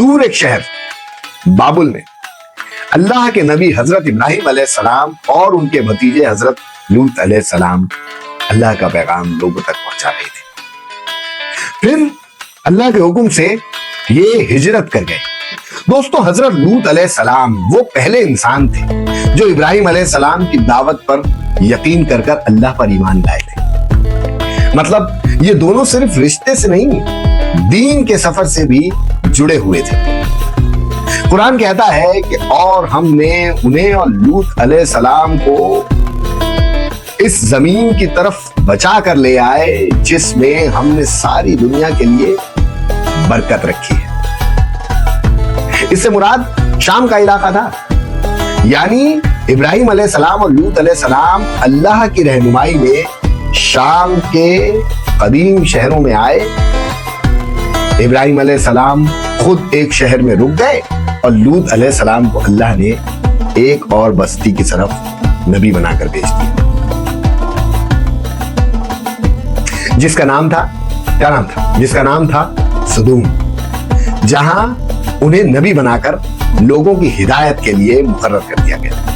دور ایک شہر بابل میں اللہ کے نبی حضرت ابراہیم علیہ السلام اور ان کے بھتیجے حضرت لوط علیہ السلام اللہ کا پیغام لوگوں تک پہنچا رہے تھے۔ پھر اللہ کے حکم سے یہ ہجرت کر گئے۔ دوستو، حضرت لوط علیہ السلام وہ پہلے انسان تھے جو ابراہیم علیہ السلام کی دعوت پر یقین کر کر اللہ پر ایمان لائے تھے۔ مطلب یہ دونوں صرف رشتے سے نہیں، دین کے سفر سے بھی جڑے ہوئے تھے۔ قرآن کہتا ہے کہ اور ہم نے انہیں اور لوط علیہ السلام کو اس زمین کی طرف بچا کر لے آئے جس میں ہم نے ساری دنیا کے لیے برکت رکھی ہے۔ اس سے مراد شام کا علاقہ تھا، یعنی ابراہیم علیہ السلام اور لوط علیہ السلام اللہ کی رہنمائی میں شام کے قدیم شہروں میں آئے۔ ابراہیم علیہ السلام خود ایک شہر میں رک گئے اور لوط علیہ السلام کو اللہ نے ایک اور بستی کی طرف نبی بنا کر بھیج دیا، جس کا نام تھا جس کا نام تھا سدوم، جہاں انہیں نبی بنا کر لوگوں کی ہدایت کے لیے مقرر کر دیا گیا۔